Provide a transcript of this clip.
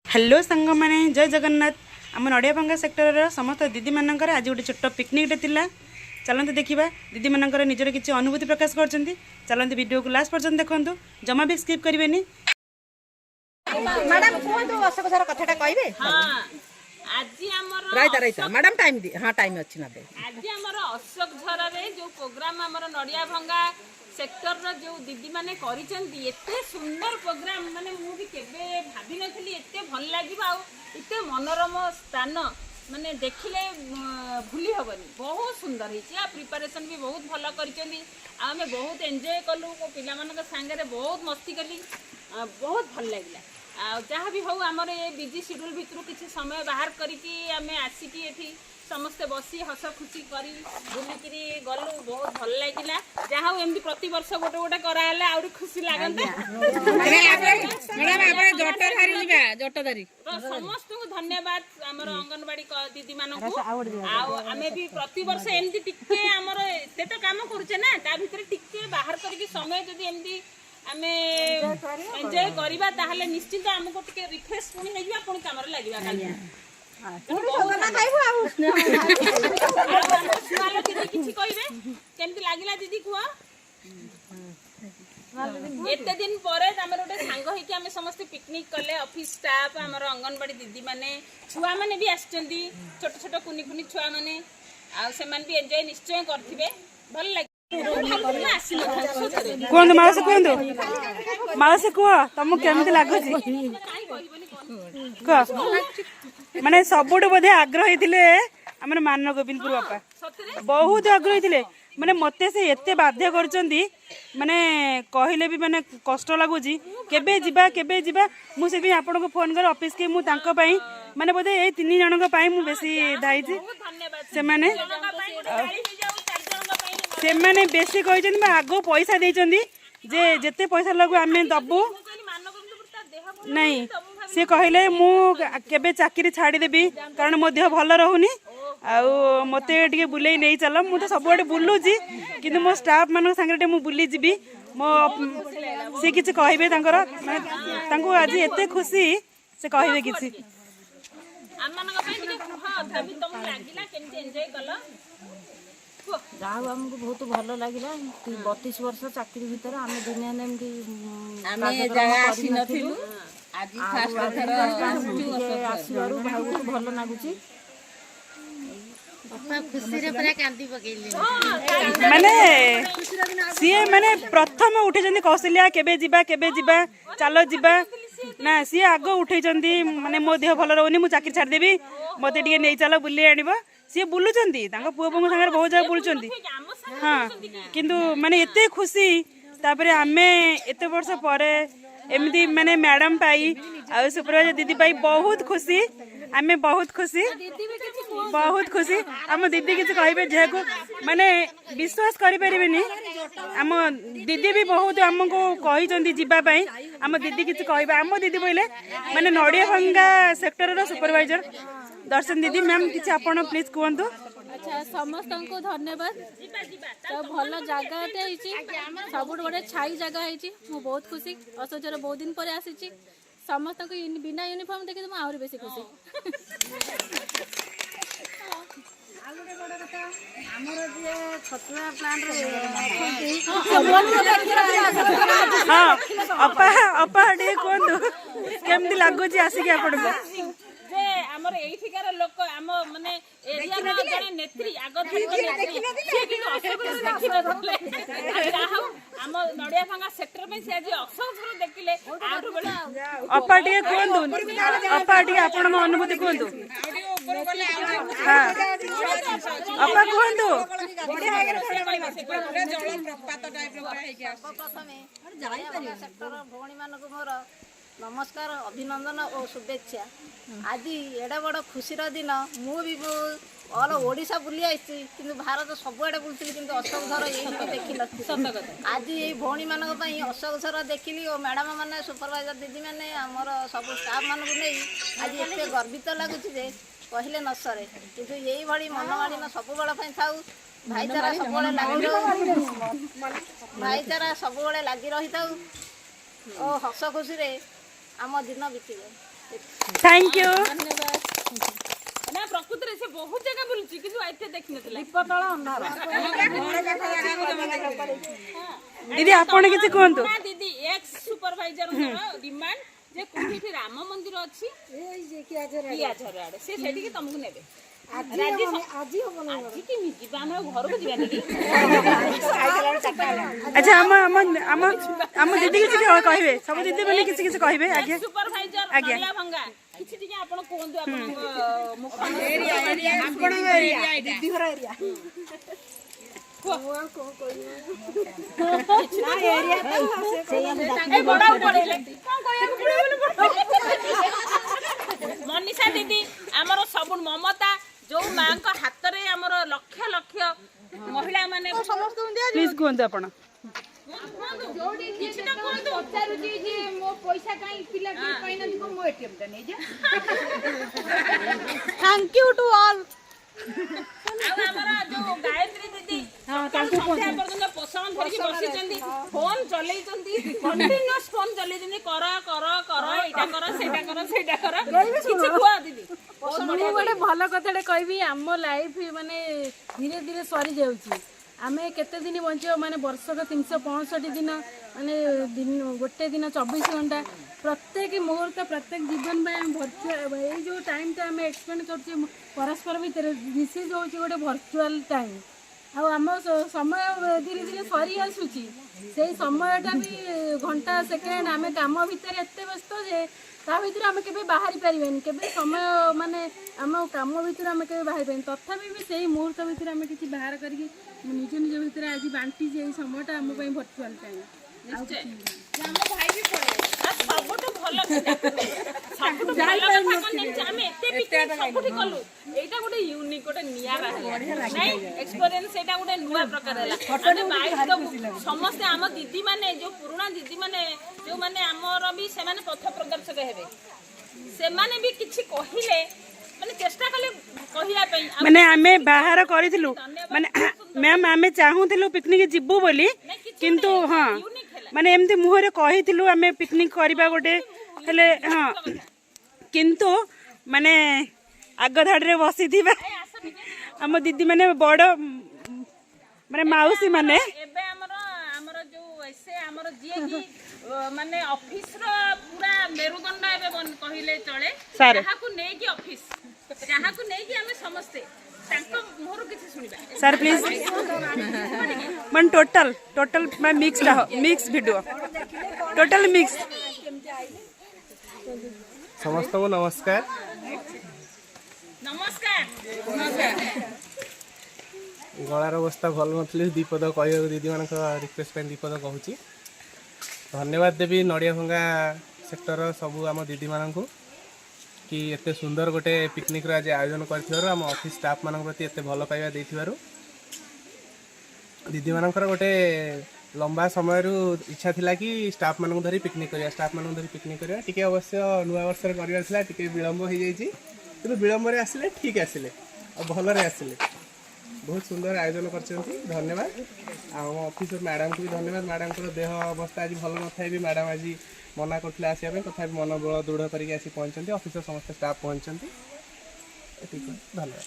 Hello सांग मैंने जय जगन्नाथ आम नड़िया भंगा सेक्टर समस्त दीदी मानकर आज गोटे छोट पिकनिक टे चलते देखा दीदी मानकर निजर किसी अनुभूति प्रकाश कर चलते वीडियो को लास्ट पर्यंत देखो जमा भी स्किप करेंगे। मैडम कहतो अशोक सर कथाटा कहबे हां आज हमर राइता राइता मैडम टाइम दी हां टाइम अछि ना दे आज हमर अशोक झर रे जो प्रोग्राम हमर नडिया भंगा सेक्टर रो जो दीदी माने करिसंती एते सुंदर प्रोग्राम माने मु भी केबे भाबी नथली एते भल लागिबा आ एते मनोरम स्थान माने देखिले भूली हबनी बहुत सुंदर हिची आ प्रिपरेशन भी बहुत भल करिसंती आ हमें बहुत एन्जॉय कलु को पिला मानक संगे रे बहुत मस्ती कली बहुत भल लागला जहाँ भी हूँ आमर ये बिजी शेड्यूल भितर किसी समय बाहर करें आसिकी एठी समस्ते बसी हस खुशी करी बुलिकी गलु बहुत भल लगे जहाँ एमती प्रति वर्ष गोटे गोटे कराले आउरी खुशी लागंता समस्त को धन्यवाद आमर अंगनवाड़ी दीदी मानक आमे भी प्रति वर्ष एमती टिके आमर एते तो काम करूचे ना ता भितर टिके बाहर करके समय जदी एमती आमे एन्जॉय करिबा ताहले निश्चित हमको टिके रिफ्रेश पुनी हे जिबा पुनी कामर लागिबा काली सोना खाइबो सुनालो किछि कहिबे केमति लागिला दीदी कुआ एते दिन परे हमर ओटे सांग हे कि हमें समस्त पिकनिक करले ऑफिस स्टाफ हमर अंगनवाड़ी दीदी माने छुआ माने भी आछचंदी छोट छोट कुनी कुनी छुआ माने आ से मान भी एन्जॉय निश्चय करथिबे भल लाग कहतु माउसी कहतु माउसी कह तुमको केमती लगुच कह माने सबुठ बोधे आग्रही थे आम मान गोविंदपुर बापा बहुत आग्रही थे माने मते से एते बाध्य करचंदी माने कहले भी माने कष्ट लगुच केबे जिबा मु से आपन को फोन कर ऑफिस के मु तांको पई माने बोधे ए 3 जन को पई मु बेसी धाइछि से माने से मैंने बेसी कहते आगो पैसा देते जे जिते पैसा लगू आम दबू नहीं सी कहले मु केबे चाकरी छाड़ीदेवी कारण मो देह भल रहुनी आउ मत बुले नहीं चल मु तो सब बुलूची कि मो स्टाफ मान सागर मु बुली जी मो सी कि कहे आज एत खुशी से कहे कि जाऊ आमको बहुत भल लगे 32 वर्ष चाकरी भीतर आम दुनिया आसबार बहुत भल लगुच माने सी माने प्रथम उठे कौशल्या केबे जिबा चलो जिबा ना सी आग उठे माने मो देह भल रोनी मु चाकरी छाड़देवी मत नहीं चल बुले आनिब सी बुलूं पुओ बो सागर बहुत जगह बुलूं हाँ किंतु माने एते खुशी तापरे आमे एते वर्ष परे एमती माने मैडम पाई आ सुपरवाइजर दीदी पाई बहुत खुशी आमे बहुत खुशी आम दीदी किसी कहे जेको माने विश्वास करें आम दीदी भी बहुत आमको कही जीवाई आम दीदी किसी कह आम दीदी बोले माने नड़िया भंगा सेक्टर सुपरवाइजर दर्शन दीदी मैम किसी आपण प्लीज कहतु। अच्छा समस्त को धन्यवाद तो भल जगह सब गोटे छाई जगह है बहुत खुशी असोचर बहुत दिन पर आसी समस्त को बिना यूनिफॉर्म देखी तो आहरी बेसी खुशी हाँ अपा अपा कहतु केमती लगुच आसिक आपको जे हमर एठिकार लोक हम माने एरिया रो जने नेत्री आगो नेत्री से कि अशोक देखि नथले जाहा हम नडिया भांगा सेक्टर में से आज अशोक सर देखिले आठु बडा अपा टिके कहतु अपा टिके आपन अनुभूति कहतु हां अपा कहतु जल प्रपात टाइप रो हे कि प्रथमे जाई परियो सेक्टर भौणी मानको मोर नमस्कार अभिनंदन और शुभेच्छा आज एडा बड़ खुशीर दिन मु भी ऑल ओडिशा बुली आई भारत सबुआडे बुलती कि अशोक झर ये देखी नी आज ये भौणी मान अशोक झर देखिली और मैडम मैंने सुपरवाइजर दीदी मैंने आमर सब स्टाफ मानक नहीं आज एत गर्वित लगुच कहले न सरे कि यही भली मनमालिन सब बेल था भाईचारा सब भाईचारा सब लगी रही था और हस खुशी आम दिन बीती थैंक यू। ना प्रकृति से बहुत जगह बुलुची किंतु एते देखि नथिला दीपतଳ ଅନ୍ଧାର दीदी आपण किसी कहतु। ना दीदी एक्स सुपरवाइजर डिमांड जे कोठी राम मंदिर अछि किया झर आड़े से सेठी के तुमको नेबे आज कि जीवा हम घर को जीवा नहीं। अच्छा हम दीदी किसी कहबे सब दीदी बोली किसी किसी कहबे आगे सुपरवाइजर आज्ञा। नडिया भंगा किछि टिके आपण कोंदु आपण मुख एरिया दीदी घर एरिया मनीषा दीदी आमर सब ममता जो माँ को हाथ रे आमर लक्ष लक्ष महिला माने प्लीज कहतु आपण थैंक यू टू ऑल। जो गायत्री दीदी संध्या पर्यंत पोषण धरिकी बसिचंदी फोन चलेइचंदी कंटिन्यूअस फोन चलेइचंदी कर कर कर एटा कर सेटा कर किछि हुआ दीदी मुझे गोटे भल कथाटे कहबी आम लाइफ माने धीरे धीरे सरी जाउची आमे केते दिन बंचो माने वर्षक 365 दिन माने दिन गोटे दिन 24 घंटा प्रत्येक मुहूर्त प्रत्येक जीवन में भर्चुअल ये जो टाइम टा आम एक्सपेंड करछे परस्पर भितर दिस इज होची गोटे भर्चुअल टाइम आम समय धीरे धीरे सरी आसुची से समयटा भी घंटा सेकेंड आम काम भितर एत व्यस्त जे ता भीतर आम के बाहरी पारिबानी केबे समय माने आम काम भीतर आम के बाहरी पारिबानी तथापि भी सही मुहूर्त भीतर आम किसी बाहर करके निज निज भीतर आज बांटी जे समयटा आम पई भर्चुअल टाइम सबुठु भल सबुठु भल कथा कोन हम एते पिकनिक सबुठी कलु एटा गोटे यूनिक गोटे नियारा नाही एक्सपीरियंस एटा गोटे नुवा प्रकार हला हम माइक समस्त आम दीदी माने जो पुराना दीदी माने जो माने हमर भी से माने पथ प्रदर्शक हेबे से माने भी किछि कहिले माने चेष्टा कले कहिया पई माने आमे बाहर करिथिलु माने मैम आमे चाहूथिलु पिकनिक जिब्बु बोली किंतु हां माने एमती मुहरे कहिथिलु आमे पिकनिक करबा गोटे हेले हां किंतु माने आग धाडरे बसी थिबा हम दीदी माने बड़ माने माउसी माने एबे हमर जो ऐसे हमर जे की माने ऑफिस रो पूरा मेरुदंड एबे कहिले चले जहा को नै की ऑफिस जहा को नै की हमें समझते तांको मोर किछि सुनिबा सर प्लीज मन टोटल मैं मिक्स वीडियो टोटल मिक्स समस्त को नमस्कार नमस्कार गलार अवस्था भल नथली दीपद कह दीदी मान रिक्वेस्ट पे दीपद कहूँ धन्यवाद देवी नड़िया भंगा सेक्टर सबू आम दीदी मान कि एते सुंदर गोटे पिकनिक आज आयोजन कर आम ऑफिस स्टाफ मान प्रति एते भल पाइबा देथिबारु दीदी मानकर गोटे लंबा समय इच्छा थिला कि स्टाफ मान धरी पिकनिक करिया स्टाफ मान धरी पिकनिक करिया टिके अवश्य नुआ वर्ष रे करिया थिला टिके विलंब हो जाइछि किंतु विलंब रे आसिले ठीक आसिले और भल रे आसिले बहुत सुंदर आयोजन करछन्ती धन्यवाद आम ऑफिस मैडम को भी धन्यवाद मैडम को देह अवस्था आज भल न थाई भी मैडम आज मना करथिला आसिया पे तथा मनोबल दृढ़ करके आसी पहुंचन्ती ऑफिस समस्त स्टाफ पहुंचन्ती ठीक धन्यवाद।